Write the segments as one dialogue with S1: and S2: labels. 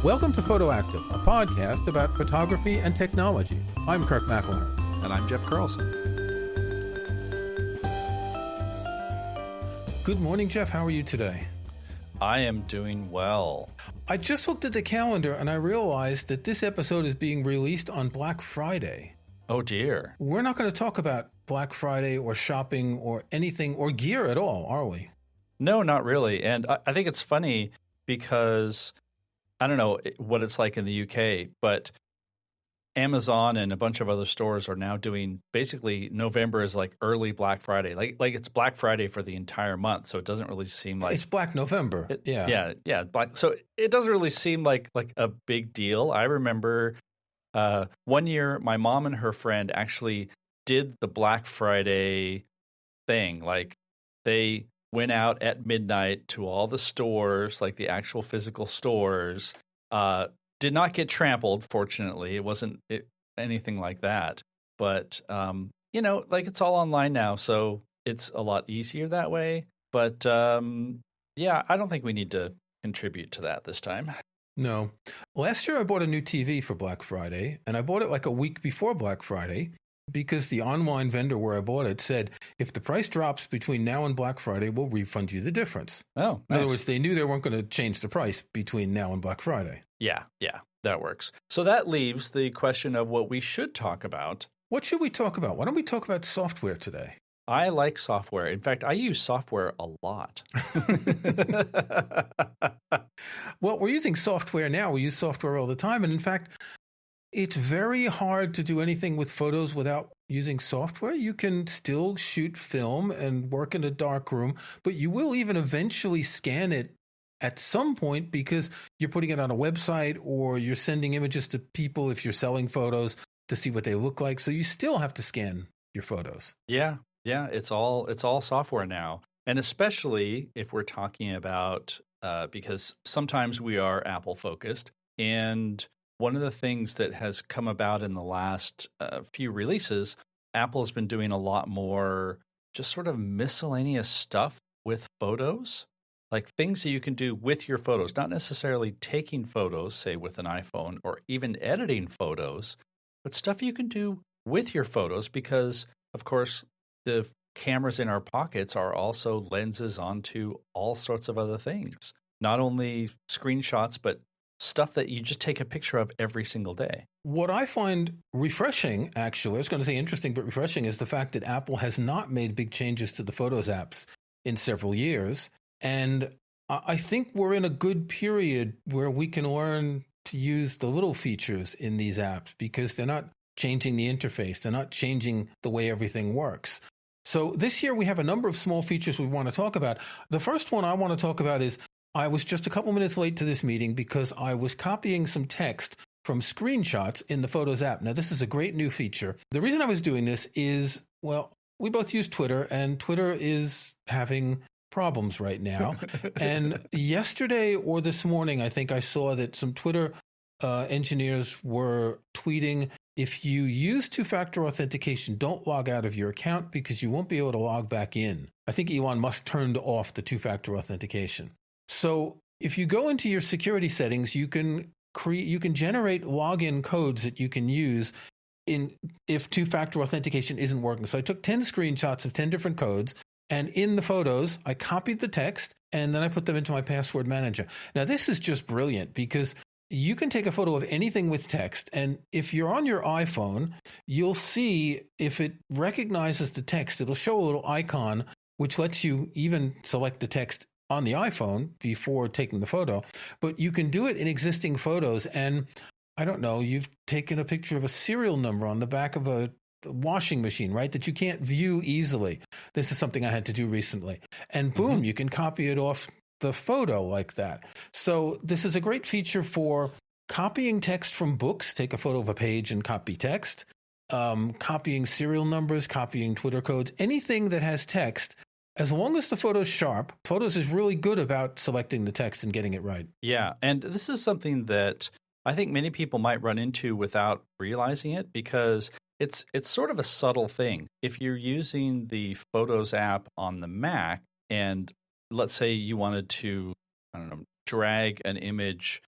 S1: Welcome to Photoactive, a podcast about photography and technology. I'm Kirk McElhearn.
S2: And I'm Jeff Carlson.
S1: Good morning, Jeff. How are you today?
S2: I am doing well.
S1: I just looked at the calendar and I realized that this episode is being released on Black Friday.
S2: Oh, dear.
S1: We're not going to talk about Black Friday or shopping or anything or gear at all, are we?
S2: No, not really. And I think it's funny because I don't know what it's like in the UK, but Amazon and a bunch of other stores are now doing basically November is like early Black Friday. Like it's Black Friday for the entire month. So it doesn't really seem like
S1: it's Black November.
S2: Yeah. Black. So it doesn't really seem like a big deal. I remember one year my mom and her friend actually did the Black Friday thing. Like they went out at midnight to all the stores, like the actual physical stores, did not get trampled, fortunately. It wasn't anything like that. But, like it's all online now, so it's a lot easier that way. But, I don't think we need to contribute to that this time.
S1: No. Last year I bought a new TV for Black Friday, and I bought it like a week before Black Friday, because the online vendor where I bought it said, if the price drops between now and Black Friday, we'll refund you the difference.
S2: Oh, nice.
S1: In other words, they knew they weren't going to change the price between now and Black Friday.
S2: Yeah, that works. So that leaves the question of what we should talk about.
S1: What should we talk about? Why don't we talk about software today?
S2: I like software. In fact, I use software a lot.
S1: Well, we're using software now. We use software all the time. And in fact, it's very hard to do anything with photos without using software. You can still shoot film and work in a dark room, but you will even eventually scan it at some point because you're putting it on a website or you're sending images to people if you're selling photos to see what they look like. So you still have to scan your photos.
S2: Yeah, it's all software now. And especially if we're talking about, because sometimes we are Apple focused, and one of the things that has come about in the last few releases, Apple has been doing a lot more just sort of miscellaneous stuff with photos, like things that you can do with your photos, not necessarily taking photos, say with an iPhone, or even editing photos, but stuff you can do with your photos because, of course, the cameras in our pockets are also lenses onto all sorts of other things, not only screenshots, but stuff that you just take a picture of every single day.
S1: What I find refreshing, actually, I was going to say interesting, but refreshing, is the fact that Apple has not made big changes to the Photos apps in several years. And I think we're in a good period where we can learn to use the little features in these apps because they're not changing the interface. They're not changing the way everything works. So this year we have a number of small features we want to talk about. The first one I want to talk about is I was just a couple minutes late to this meeting because I was copying some text from screenshots in the Photos app. Now, this is a great new feature. The reason I was doing this is, well, we both use Twitter, and Twitter is having problems right now. And yesterday or this morning, I think I saw that some Twitter engineers were tweeting, if you use two-factor authentication, don't log out of your account because you won't be able to log back in. I think Elon Musk turned off the two-factor authentication. So if you go into your security settings, you can generate login codes that you can use if two-factor authentication isn't working. So I took 10 screenshots of 10 different codes, and in the photos, I copied the text, and then I put them into my password manager. Now, this is just brilliant because you can take a photo of anything with text, and if you're on your iPhone, you'll see if it recognizes the text, it'll show a little icon which lets you even select the text on the iPhone before taking the photo, but you can do it in existing photos. And I don't know, you've taken a picture of a serial number on the back of a washing machine, right? That you can't view easily. This is something I had to do recently. And boom, you can copy it off the photo like that. So this is a great feature for copying text from books. Take a photo of a page and copy text, copying serial numbers, copying Twitter codes, anything that has text. As long as the photo's sharp, Photos is really good about selecting the text and getting it right.
S2: Yeah, and this is something that I think many people might run into without realizing it because it's sort of a subtle thing. If you're using the Photos app on the Mac and let's say you wanted to, I don't know, drag an image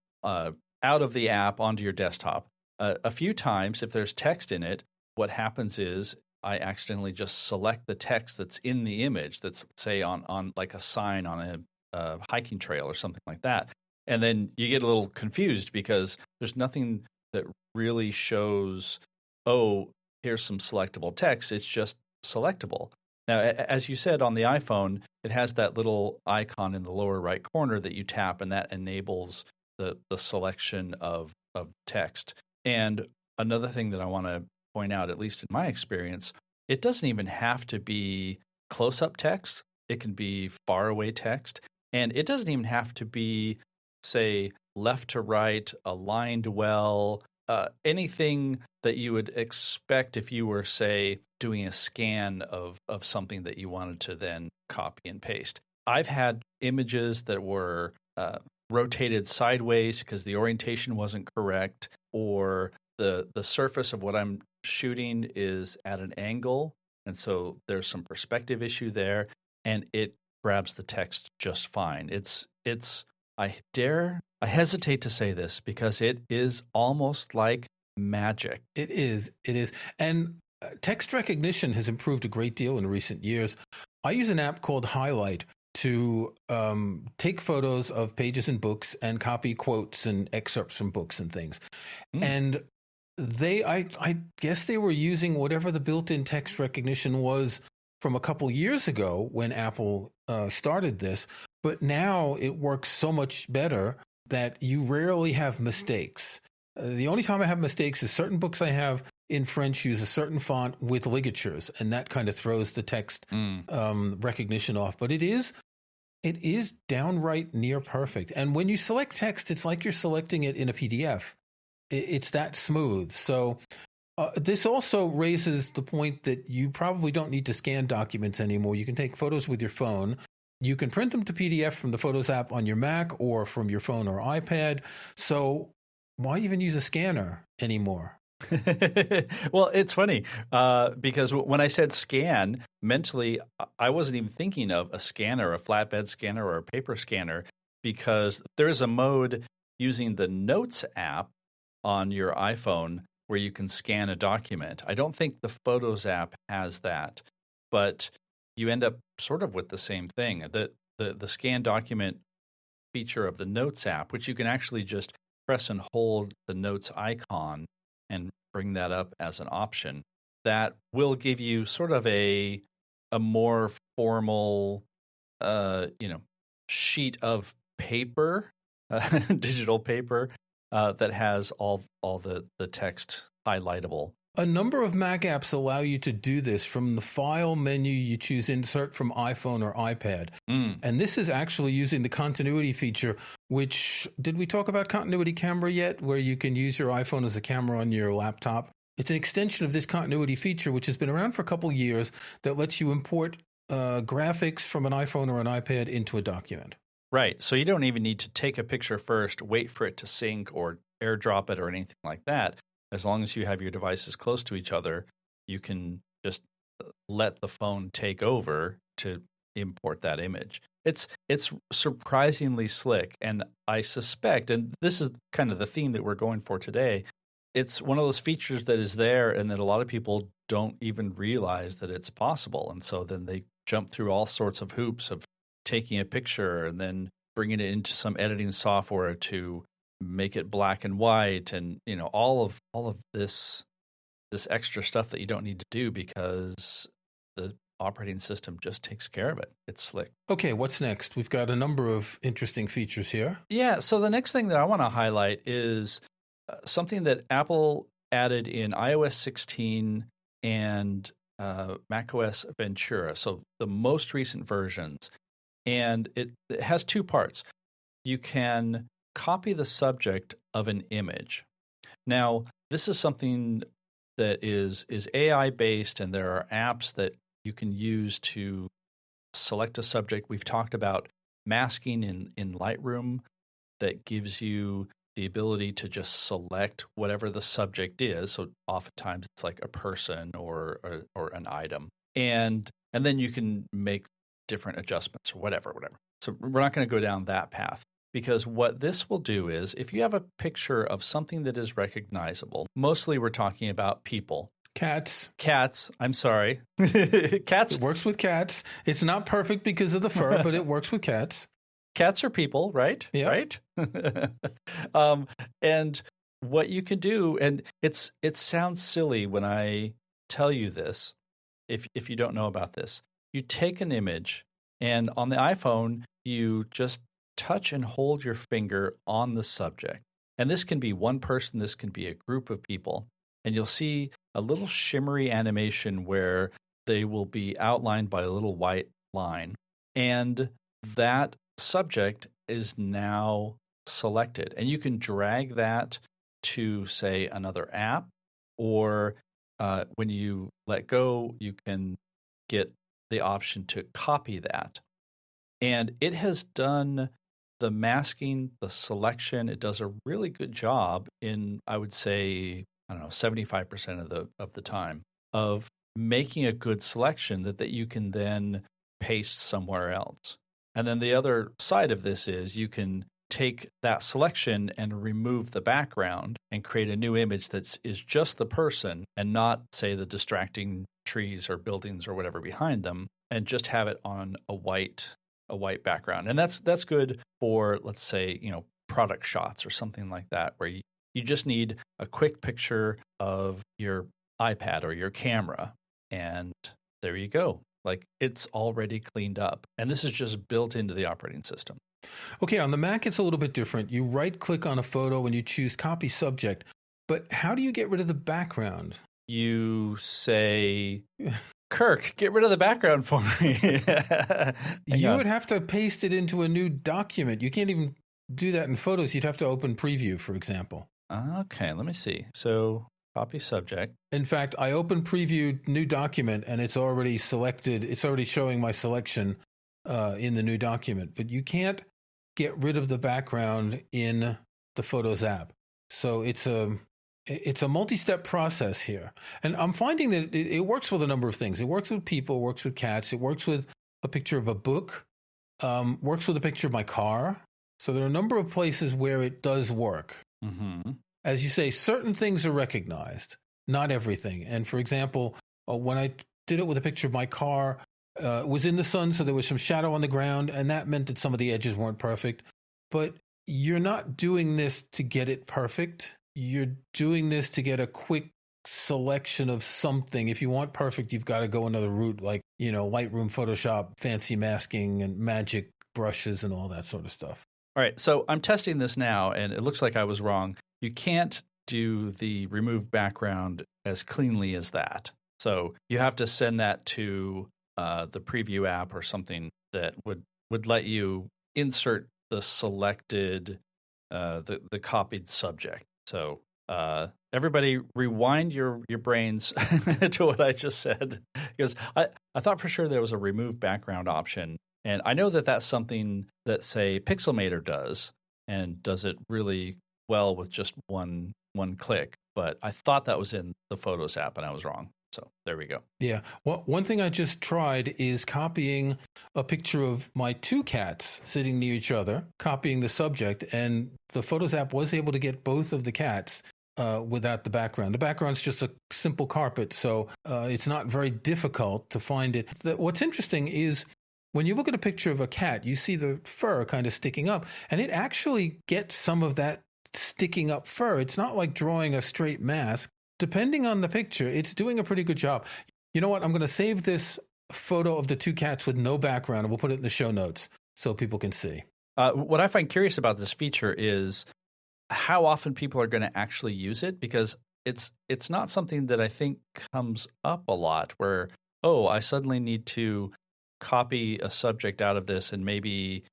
S2: out of the app onto your desktop. A few times, if there's text in it, what happens is I accidentally just select the text that's in the image that's, say, on like a sign on a hiking trail or something like that. And then you get a little confused because there's nothing that really shows, oh, here's some selectable text. It's just selectable. Now, as you said, on the iPhone, it has that little icon in the lower right corner that you tap, and that enables the selection of text. And another thing that I want to point out, at least in my experience, it doesn't even have to be close-up text. It can be far-away text. And it doesn't even have to be, say, left to right, aligned well, anything that you would expect if you were, say, doing a scan of something that you wanted to then copy and paste. I've had images that were rotated sideways because the orientation wasn't correct, or the surface of what I'm shooting is at an angle, and so there's some perspective issue there, and it grabs the text just fine. It's I hesitate to say this because it is almost like magic.
S1: It is. And text recognition has improved a great deal in recent years. I use an app called Highlight to take photos of pages in books and copy quotes and excerpts from books and things. And I guess they were using whatever the built-in text recognition was from a couple years ago when Apple started this. But now it works so much better that you rarely have mistakes. The only time I have mistakes is certain books I have in French use a certain font with ligatures, and that kind of throws the text recognition off. But it is downright near perfect. And when you select text, it's like you're selecting it in a PDF. It's that smooth. So this also raises the point that you probably don't need to scan documents anymore. You can take photos with your phone. You can print them to PDF from the Photos app on your Mac or from your phone or iPad. So why even use a scanner anymore?
S2: Well, it's funny because when I said scan, mentally, I wasn't even thinking of a scanner, a flatbed scanner or a paper scanner, because there's a mode using the Notes app on your iPhone where you can scan a document. I don't think the Photos app has that, but you end up sort of with the same thing. The scan document feature of the Notes app, which you can actually just press and hold the Notes icon and bring that up as an option, that will give you sort of a more formal sheet of paper, digital paper, that has all the text highlightable.
S1: A number of Mac apps allow you to do this from the file menu. You choose insert from iPhone or iPad. And this is actually using the continuity feature, which, did we talk about continuity camera yet, where you can use your iPhone as a camera on your laptop? It's an extension of this continuity feature, which has been around for a couple years, that lets you import graphics from an iPhone or an iPad into a document.
S2: Right. So you don't even need to take a picture first, wait for it to sync or airdrop it or anything like that. As long as you have your devices close to each other, you can just let the phone take over to import that image. It's surprisingly slick, and I suspect, and this is kind of the theme that we're going for today, it's one of those features that is there and that a lot of people don't even realize that it's possible. And so then they jump through all sorts of hoops of taking a picture and then bringing it into some editing software to make it black and white, and all of this extra stuff that you don't need to do because the operating system just takes care of it. It's slick.
S1: Okay, what's next? We've got a number of interesting features here.
S2: Yeah, so the next thing that I want to highlight is something that Apple added in iOS 16 and macOS Ventura, so the most recent versions. And it has two parts. You can copy the subject of an image. Now, this is something that is AI-based, and there are apps that you can use to select a subject. We've talked about masking in Lightroom that gives you the ability to just select whatever the subject is. So oftentimes it's like a person or an item. And then you can make different adjustments or whatever. So we're not going to go down that path. because what this will do is if you have a picture of something that is recognizable, mostly we're talking about people.
S1: Cats.
S2: I'm sorry. Cats.
S1: It works with cats. It's not perfect because of the fur, but it works with cats.
S2: Cats are people, right?
S1: Yeah.
S2: Right? And what you can do, and it sounds silly when I tell you this, if you don't know about this. You take an image, and on the iPhone, you just touch and hold your finger on the subject. And this can be one person, this can be a group of people. And you'll see a little shimmery animation where they will be outlined by a little white line. And that subject is now selected. And you can drag that to, say, another app, or when you let go, you can get the option to copy that. And it has done the masking, the selection. It does a really good job in, I would say, 75% of the time of making a good selection that you can then paste somewhere else. And then the other side of this is you can take that selection and remove the background and create a new image that is just the person and not, say, the distracting trees or buildings or whatever behind them, and just have it on a white background. And that's good for, let's say, product shots or something like that, where you just need a quick picture of your iPad or your camera, and there you go. Like, it's already cleaned up. And this is just built into the operating system.
S1: Okay, on the Mac, it's a little bit different. You right-click on a photo and you choose Copy Subject. But how do you get rid of the background?
S2: You say, Kirk, get rid of the background for me.
S1: You would have to paste it into a new document. You can't even do that in Photos. You'd have to open Preview, for example.
S2: Okay, let me see. So, Copy Subject.
S1: In fact, I open Preview, New Document, and it's already selected. It's already showing my selection in the new document. But you can't get rid of the background in the Photos app. So it's a multi-step process here. And I'm finding that it works with a number of things. It works with people, it works with cats, it works with a picture of a book, works with a picture of my car. So there are a number of places where it does work.
S2: Mm-hmm.
S1: As you say, certain things are recognized, not everything. And for example, when I did it with a picture of my car, it was in the sun, so there was some shadow on the ground, and that meant that some of the edges weren't perfect. But you're not doing this to get it perfect. You're doing this to get a quick selection of something. If you want perfect, you've got to go another route, like, Lightroom, Photoshop, fancy masking and magic brushes and all that sort of stuff.
S2: All right, so I'm testing this now, and it looks like I was wrong. You can't do the remove background as cleanly as that. So you have to send that to the Preview app or something that would let you insert the selected, the copied subject. So everybody rewind your brains to what I just said, because I thought for sure there was a remove background option. And I know that that's something that, say, Pixelmator does, and does it really well with just one click. But I thought that was in the Photos app, and I was wrong. So there we go.
S1: Yeah. Well, one thing I just tried is copying a picture of my two cats sitting near each other, copying the subject, and the Photos app was able to get both of the cats without the background. The background's just a simple carpet, so it's not very difficult to find it. What's interesting is when you look at a picture of a cat, you see the fur kind of sticking up, and it actually gets some of that sticking up fur. It's not like drawing a straight mask. Depending on the picture, it's doing a pretty good job. You know what? I'm going to save this photo of the two cats with no background, and we'll put it in the show notes so people can see.
S2: What I find curious about this feature is how often people are going to actually use it, because it's not something that I think comes up a lot where, I suddenly need to copy a subject out of this and maybe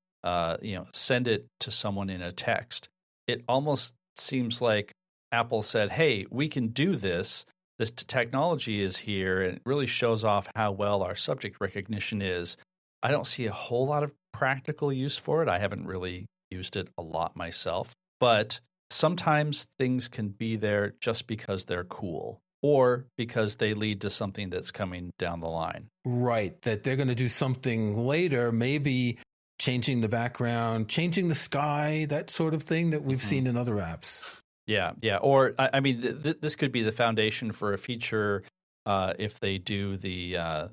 S2: send it to someone in a text. It almost seems like Apple said, hey, we can do this. This technology is here, and it really shows off how well our subject recognition is. I don't see a whole lot of practical use for it. I haven't really used it a lot myself. But sometimes things can be there just because they're cool, or because they lead to something that's coming down the line.
S1: Right, that they're going to do something later, maybe changing the background, changing the sky, that sort of thing that we've seen in other apps.
S2: Yeah, yeah. Or I mean, this could be the foundation for a feature if they do the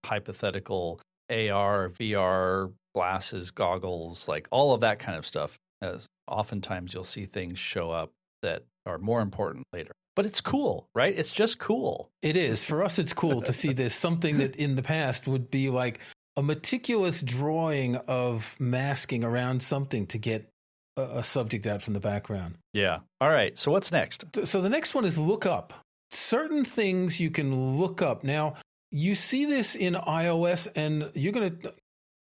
S2: hypothetical AR, VR glasses, goggles, like all of that kind of stuff. As oftentimes you'll see things show up that are more important later. But it's cool, right? It's just cool.
S1: It is. For us, it's cool to see this, something that in the past would be like a meticulous drawing of masking around something to get a subject out from the background.
S2: Yeah. All right. So what's next?
S1: So the next one is look up. Certain things you can look up. Now, you see this in iOS, and you're going to...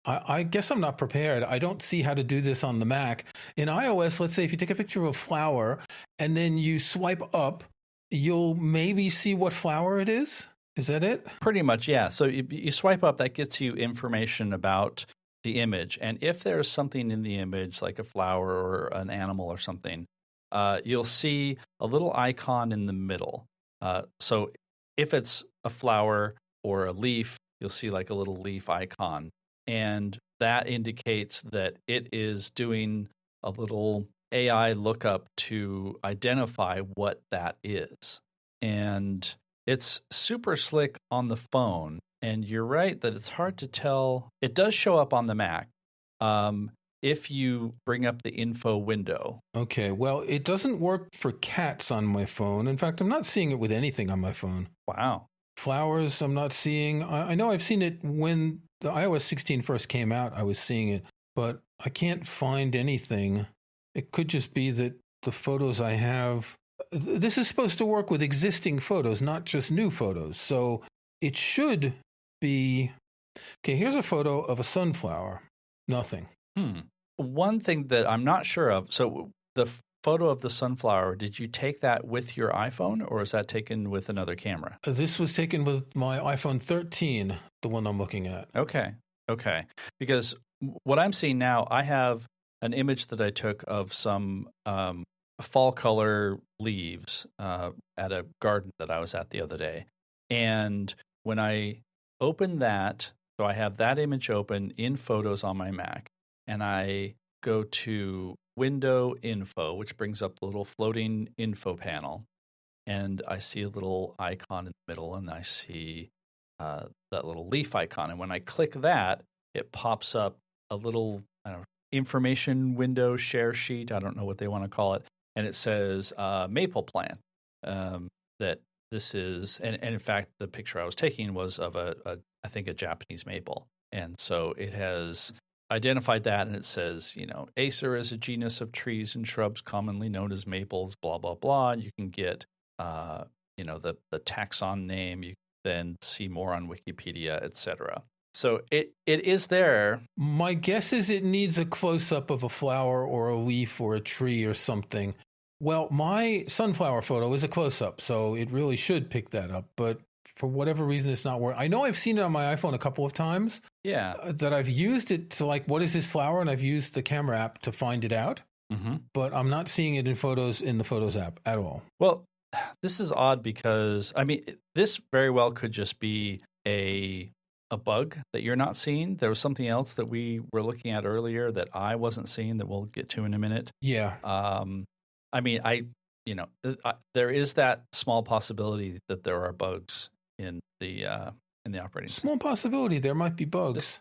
S1: I guess I'm not prepared. I don't see how to do this on the Mac. In iOS, let's say if you take a picture of a flower and then you swipe up, you'll maybe see what flower it is. Is that it?
S2: Pretty much, yeah. So you swipe up, that gets you information about the image. And if there's something in the image, like a flower or an animal or something, you'll see a little icon in the middle. So if it's a flower or a leaf, you'll see like a little leaf icon. And that indicates that it is doing a little AI lookup to identify what that is. And it's super slick on the phone. And you're right that it's hard to tell. It does show up on the Mac if you bring up the info window.
S1: Okay, well, it doesn't work for cats on my phone. In fact, I'm not seeing it with anything on my phone.
S2: Wow.
S1: Flowers, I'm not seeing. I know I've seen it when the iOS 16 first came out. I was seeing it, but I can't find anything. It could just be that the photos I have... This is supposed to work with existing photos, not just new photos. So it should be... Okay, here's a photo of a sunflower. Nothing.
S2: One thing that I'm not sure of, so the photo of the sunflower, did you take that with your iPhone, or is that taken with another camera?
S1: This was taken with my iPhone 13, the one I'm looking at.
S2: Okay. Because what I'm seeing now, I have an image that I took of some fall color leaves at a garden that I was at the other day. And when I open that, so I have that image open in Photos on my Mac, and I go to Window Info, which brings up the little floating info panel, and I see a little icon in the middle, and I see that little leaf icon. And when I click that, it pops up a little information window, share sheet, I don't know what they want to call it, and it says maple plant. That this is, and in fact, the picture I was taking was of I think a Japanese maple. And so it has identified that, and it says, Acer is a genus of trees and shrubs commonly known as maples, blah, blah, blah. And you can get, the taxon name. You can then see more on Wikipedia, etc. So it is there.
S1: My guess is it needs a close-up of a flower or a leaf or a tree or something. Well, my sunflower photo is a close-up, so it really should pick that up. But for whatever reason, it's not working. I know I've seen it on my iPhone a couple of times.
S2: Yeah.
S1: That I've used it to what is this flower? And I've used the camera app to find it out. Mm-hmm. But I'm not seeing it in the Photos app at all.
S2: Well, this is odd because, this very well could just be a bug that you're not seeing. There was something else that we were looking at earlier that I wasn't seeing that we'll get to in a minute.
S1: Yeah.
S2: There is that small possibility that there are bugs in the operating system.
S1: Small possibility there might be bugs.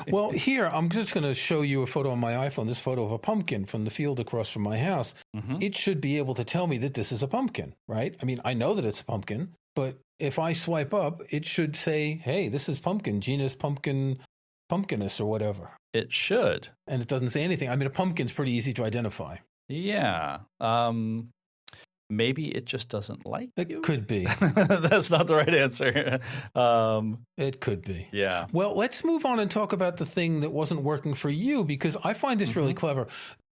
S1: Well, here, I'm just going to show you a photo on my iPhone, this photo of a pumpkin from the field across from my house. Mm-hmm. It should be able to tell me that this is a pumpkin, right? I know that it's a pumpkin, but if I swipe up, it should say, hey, this is pumpkin, genus pumpkinus or whatever.
S2: It should.
S1: And it doesn't say anything. A pumpkin's pretty easy to identify.
S2: Yeah. Maybe it just doesn't like you.
S1: It could be.
S2: That's not the right answer.
S1: It could be.
S2: Yeah.
S1: Well, let's move on and talk about the thing that wasn't working for you, because I find this really clever.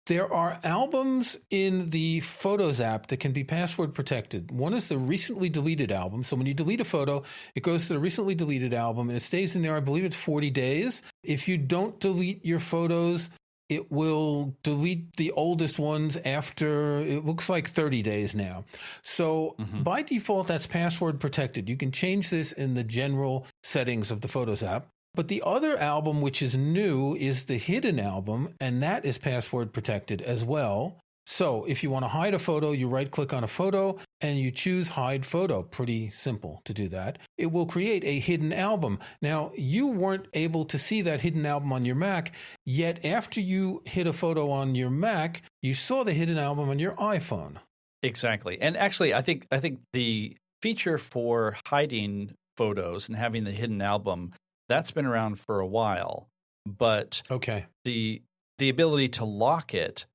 S1: There are albums in the Photos app that can be password protected. One is the recently deleted album. So when you delete a photo, it goes to the recently deleted album and it stays in there. I believe it's 40 days. If you don't delete your photos, it will delete the oldest ones after, it looks like 30 days now. So by default, that's password protected. You can change this in the general settings of the Photos app. But the other album, which is new, is the hidden album, and that is password protected as well. So if you want to hide a photo, you right click on a photo and you choose hide photo. Pretty simple to do that. It will create a hidden album. Now, you weren't able to see that hidden album on your Mac, yet after you hid a photo on your Mac, you saw the hidden album on your iPhone.
S2: Exactly. And actually, I think the feature for hiding photos and having the hidden album, that's been around for a while. But
S1: okay,
S2: the ability to lock it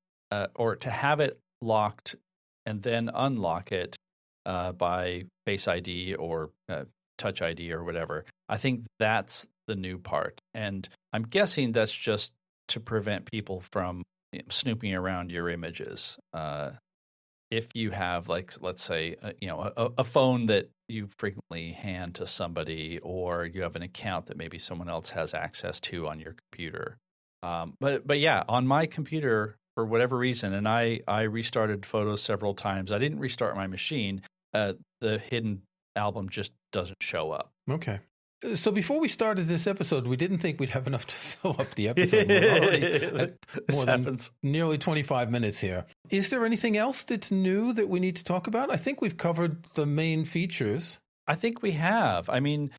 S2: or to have it locked and then unlock it by Face ID or Touch ID or whatever, I think that's the new part. And I'm guessing that's just to prevent people from snooping around your images. If you have, like, let's say, a phone that you frequently hand to somebody, or you have an account that maybe someone else has access to on your computer. But yeah, on my computer, for whatever reason, and I restarted photos several times. I didn't restart my machine. The hidden album just doesn't show up.
S1: Okay. So before we started this episode, we didn't think we'd have enough to fill up the episode. We're already at more than nearly 25 minutes here. Is there anything else that's new that we need to talk about? I think we've covered the main features.
S2: I think we have. I mean,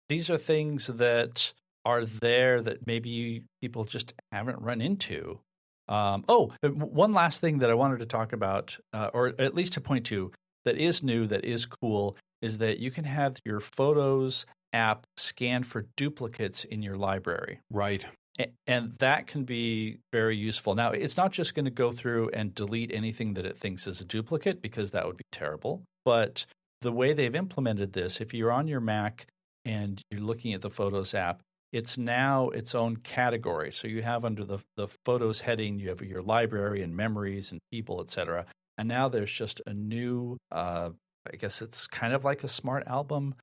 S2: these are things that are there that maybe people just haven't run into. One last thing that I wanted to talk about, or at least to point to, that is new, that is cool, is that you can have your Photos app scan for duplicates in your library.
S1: Right.
S2: And that can be very useful. Now, it's not just going to go through and delete anything that it thinks is a duplicate, because that would be terrible. But the way they've implemented this, if you're on your Mac and you're looking at the Photos app, it's now its own category. So you have under the Photos heading, you have your library and memories and people, etc. And now there's just a new, I guess it's kind of like a smart album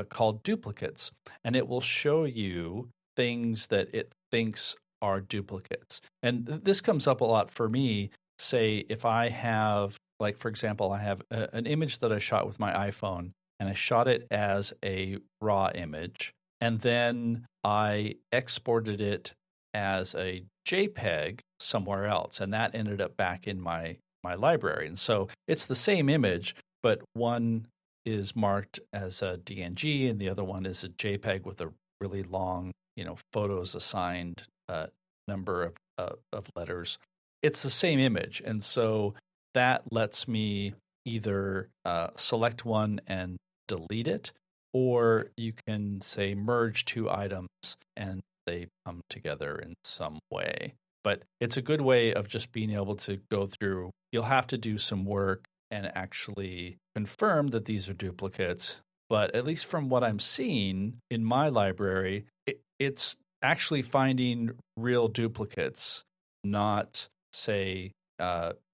S2: called Duplicates. And it will show you things that it thinks are duplicates. And this comes up a lot for me. Say if I have, like, for example, I have an image that I shot with my iPhone, and I shot it as a raw image, and then I exported it as a JPEG somewhere else, and that ended up back in my library. And so it's the same image, but one is marked as a DNG and the other one is a JPEG with a really long, photos assigned number of letters. It's the same image. And so that lets me either select one and delete it, or you can say merge two items and they come together in some way. But it's a good way of just being able to go through. You'll have to do some work and actually confirm that these are duplicates. But at least from what I'm seeing in my library, it's actually finding real duplicates, not, say,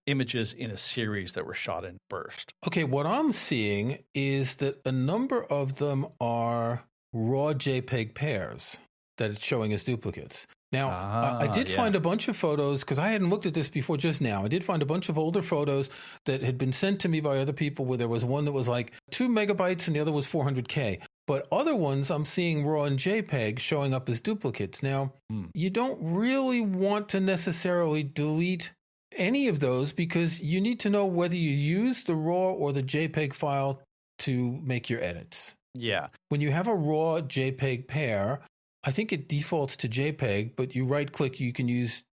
S2: images in a series that were shot in burst.
S1: Okay, what I'm seeing is that a number of them are raw JPEG pairs that it's showing as duplicates. Now, I did find a bunch of photos, because I hadn't looked at this before just now. I did find a bunch of older photos that had been sent to me by other people, where there was one that was like 2 megabytes and the other was 400K. But other ones I'm seeing raw and JPEG showing up as duplicates. Now, you don't really want to necessarily delete any of those, because you need to know whether you use the raw or the JPEG file to make your edits.
S2: Yeah.
S1: When you have a raw JPEG pair, I think it defaults to JPEG, but you right click, you can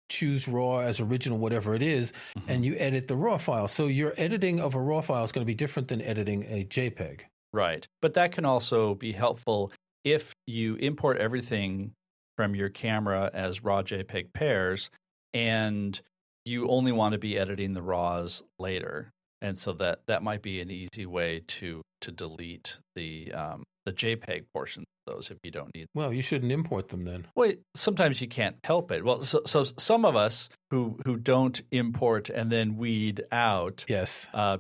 S1: choose raw as original, whatever it is, and you edit the raw file. So your editing of a raw file is going to be different than editing a JPEG.
S2: Right. But that can also be helpful if you import everything from your camera as raw JPEG pairs and you only want to be editing the raws later. And so that might be an easy way to delete the JPEG portion of those if you don't need them.
S1: Well, you shouldn't import them then.
S2: Well, sometimes you can't help it. Well, so some of us who don't import and then weed out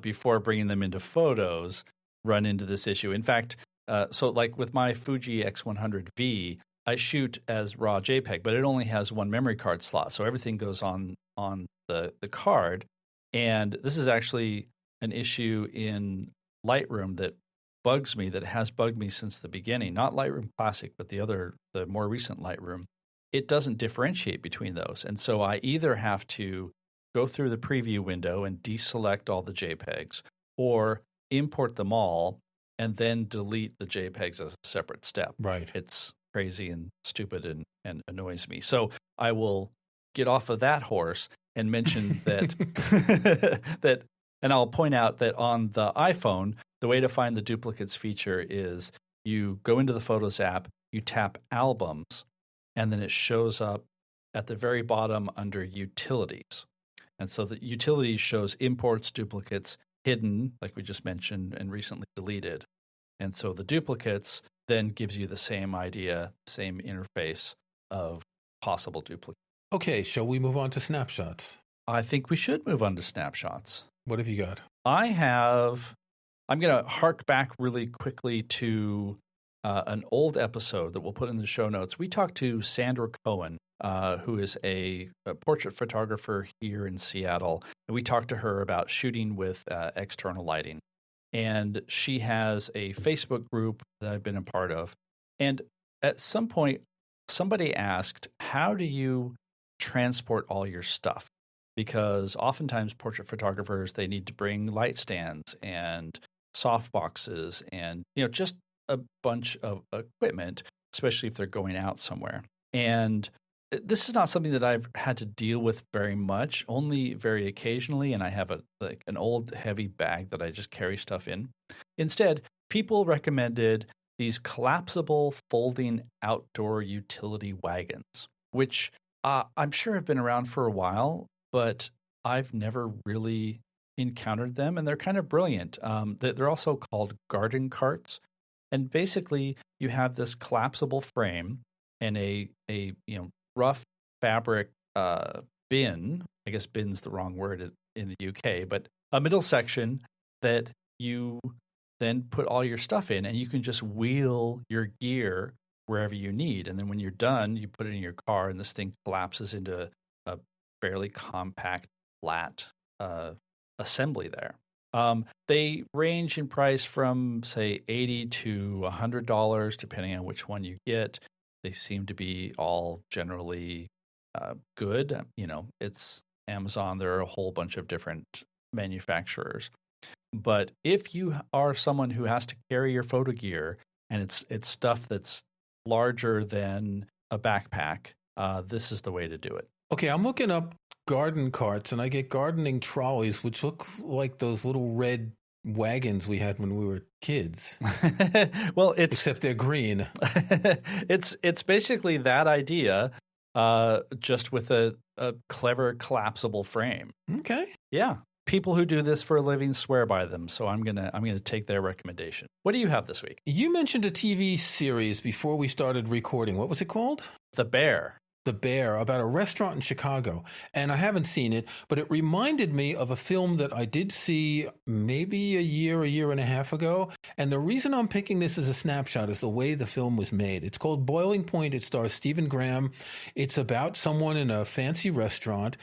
S2: before bringing them into photos run into this issue. In fact, so like with my Fuji X100V, I shoot as raw JPEG, but it only has one memory card slot. So everything goes on the card. And this is actually an issue in Lightroom that bugs me, that has bugged me since the beginning, not Lightroom Classic, but the more recent Lightroom, it doesn't differentiate between those. And so I either have to go through the preview window and deselect all the JPEGs, or import them all and then delete the JPEGs as a separate step.
S1: Right.
S2: It's crazy and stupid and annoys me. So I will get off of that horse and mention that and I'll point out that on the iPhone, the way to find the duplicates feature is you go into the Photos app, you tap Albums, and then it shows up at the very bottom under Utilities. And so the Utilities shows imports, duplicates, hidden, like we just mentioned, and recently deleted. And so the duplicates then gives you the same idea, same interface of possible duplicates.
S1: Okay, shall we move on to Snapshots?
S2: I think we should move on to Snapshots.
S1: What have you got?
S2: I'm going to hark back really quickly to an old episode that we'll put in the show notes. We talked to Sandra Cohen, who is a portrait photographer here in Seattle. And we talked to her about shooting with external lighting. And she has a Facebook group that I've been a part of. And at some point, somebody asked, how do you transport all your stuff? Because oftentimes portrait photographers, they need to bring light stands and soft boxes and, just a bunch of equipment, especially if they're going out somewhere. And this is not something that I've had to deal with very much, only very occasionally. And I have an old heavy bag that I just carry stuff in. Instead, people recommended these collapsible folding outdoor utility wagons, which I'm sure have been around for a while, but I've never really encountered them. And they're kind of brilliant. They're also called garden carts. And basically, you have this collapsible frame and a rough fabric bin. I guess bin's the wrong word in the UK, but a middle section that you then put all your stuff in, and you can just wheel your gear wherever you need. And then when you're done, you put it in your car, and this thing collapses into a fairly compact, flat assembly there. They range in price from, say, $80 to $100, depending on which one you get. They seem to be all generally good. It's Amazon. There are a whole bunch of different manufacturers. But if you are someone who has to carry your photo gear and it's stuff that's larger than a backpack, this is the way to do it.
S1: Okay, I'm looking up garden carts, and I get gardening trolleys, which look like those little red wagons we had when we were kids.
S2: Well,
S1: except they're green.
S2: It's basically that idea, just with a clever collapsible frame.
S1: Okay.
S2: Yeah. People who do this for a living swear by them, so I'm gonna take their recommendation. What do you have this week?
S1: You mentioned a TV series before we started recording. What was it called?
S2: The Bear.
S1: The Bear, about a restaurant in Chicago. And I haven't seen it, but it reminded me of a film that I did see maybe a year and a half ago. And the reason I'm picking this as a snapshot is the way the film was made. It's called Boiling Point. It stars Stephen Graham. It's about someone in a fancy restaurant,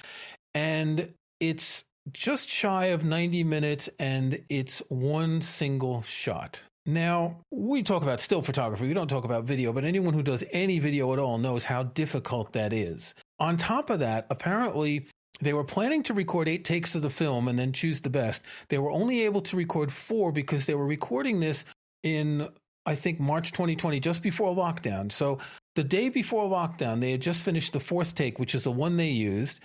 S1: and it's just shy of 90 minutes, and it's one single shot. Now, we talk about still photography. We don't talk about video, but anyone who does any video at all knows how difficult that is. On top of that, apparently, they were planning to record 8 takes of the film and then choose the best. They were only able to record 4 because they were recording this in, I think, March 2020, just before lockdown. So the day before lockdown, they had just finished the 4th take, which is the one they used,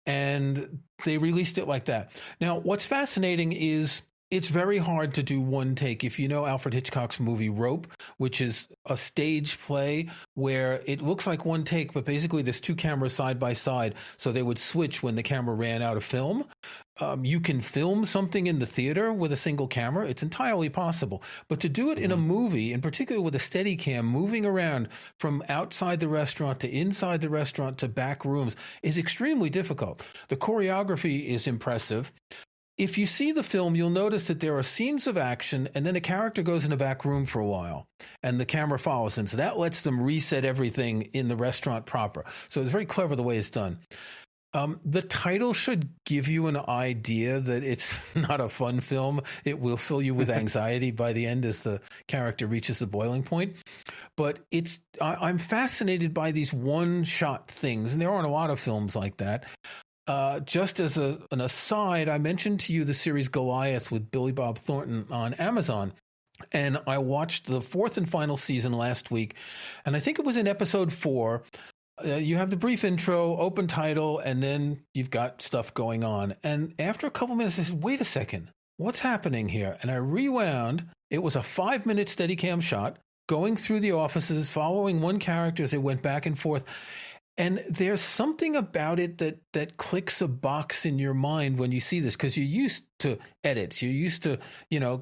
S1: and they released it like that. Now, what's fascinating is it's very hard to do one take. If you know Alfred Hitchcock's movie Rope, which is a stage play where it looks like one take, but basically there's 2 cameras side by side, so they would switch when the camera ran out of film. You can film something in the theater with a single camera. It's entirely possible. But to do it in a movie, in particular with a Steadicam, moving around from outside the restaurant to inside the restaurant to back rooms is extremely difficult. The choreography is impressive. If you see the film, you'll notice that there are scenes of action, and then a character goes in a back room for a while, and the camera follows him. So that lets them reset everything in the restaurant proper. So it's very clever the way it's done. The title should give you an idea that it's not a fun film. It will fill you with anxiety by the end as the character reaches the boiling point. But I'm fascinated by these one-shot things, and there aren't a lot of films like that. Just as an aside, I mentioned to you the series Goliath with Billy Bob Thornton on Amazon. And I watched the fourth and final season last week. And I think it was in episode 4. You have the brief intro, open title, and then you've got stuff going on. And after a couple minutes, I said, wait a second, what's happening here? And I rewound. It was a 5-minute Steadicam shot going through the offices, following one character as they went back and forth. And there's something about it that clicks a box in your mind when you see this, because you're used to edits. You're used to,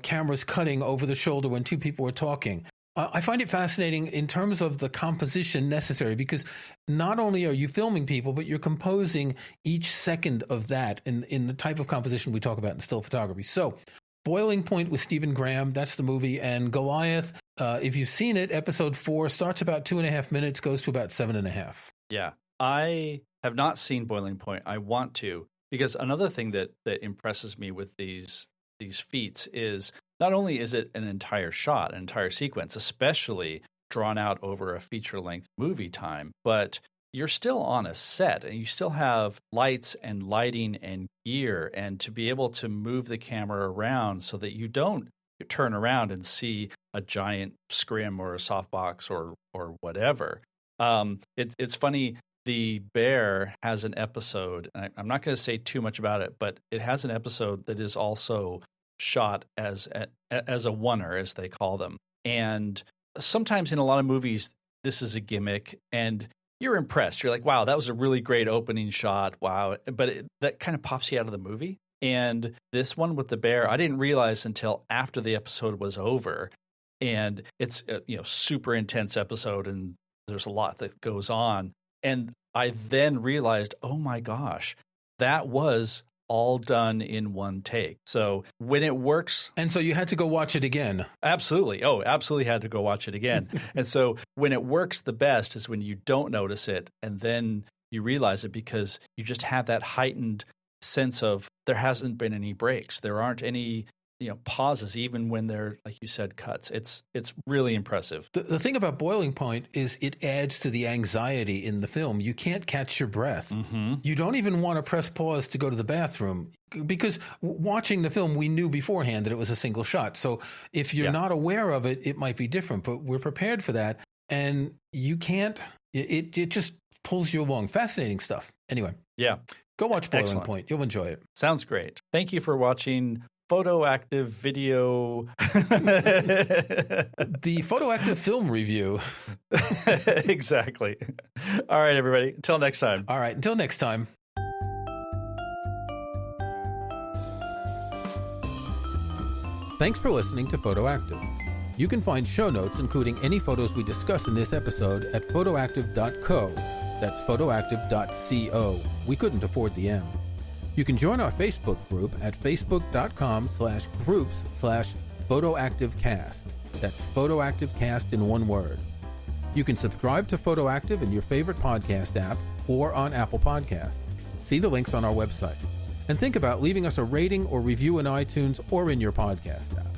S1: cameras cutting over the shoulder when two people are talking. I find it fascinating in terms of the composition necessary, because not only are you filming people, but you're composing each second of that in the type of composition we talk about in still photography. So Boiling Point with Stephen Graham, that's the movie. And Goliath, if you've seen it, episode 4 starts about 2.5 minutes, goes to about 7.5.
S2: Yeah, I have not seen Boiling Point. I want to, because another thing that impresses me with these feats is not only is it an entire shot, an entire sequence, especially drawn out over a feature-length movie time, but you're still on a set and you still have lights and lighting and gear, and to be able to move the camera around so that you don't turn around and see a giant scrim or a softbox or whatever. It's funny. The Bear has an episode, and I'm not going to say too much about it, but it has an episode that is also shot as a oneer, as they call them. And sometimes in a lot of movies, this is a gimmick, and you're impressed. You're like, wow, that was a really great opening shot. Wow. But that kind of pops you out of the movie. And this one with the bear, I didn't realize until after the episode was over. And it's a super intense episode, and there's a lot that goes on. And I then realized, oh my gosh, that was all done in one take. So when it works.
S1: And so you had to go watch it again.
S2: Absolutely. Oh, absolutely had to go watch it again. And so when it works the best is when you don't notice it and then you realize it, because you just have that heightened sense of there hasn't been any breaks. There aren't any pauses, even when they're, like you said, cuts. It's really impressive.
S1: The thing about Boiling Point is it adds to the anxiety in the film. You can't catch your breath.
S2: Mm-hmm.
S1: You don't even want to press pause to go to the bathroom, because watching the film, we knew beforehand that it was a single shot. So if you're not aware of it, it might be different, but we're prepared for that. And you can't, it just pulls you along. Fascinating stuff. Anyway.
S2: Yeah.
S1: Go watch Boiling
S2: Excellent.
S1: Point. You'll enjoy it.
S2: Sounds great. Thank you for watching Photoactive Video.
S1: The Photoactive Film Review.
S2: Exactly. All right, everybody. Until next time.
S1: All right. Until next time. Thanks for listening to Photoactive. You can find show notes, including any photos we discuss in this episode, at photoactive.co. That's photoactive.co. We couldn't afford the M. You can join our Facebook group at facebook.com/groups/photoactivecast. That's photoactivecast in one word. You can subscribe to Photoactive in your favorite podcast app or on Apple Podcasts. See the links on our website. And think about leaving us a rating or review in iTunes or in your podcast app.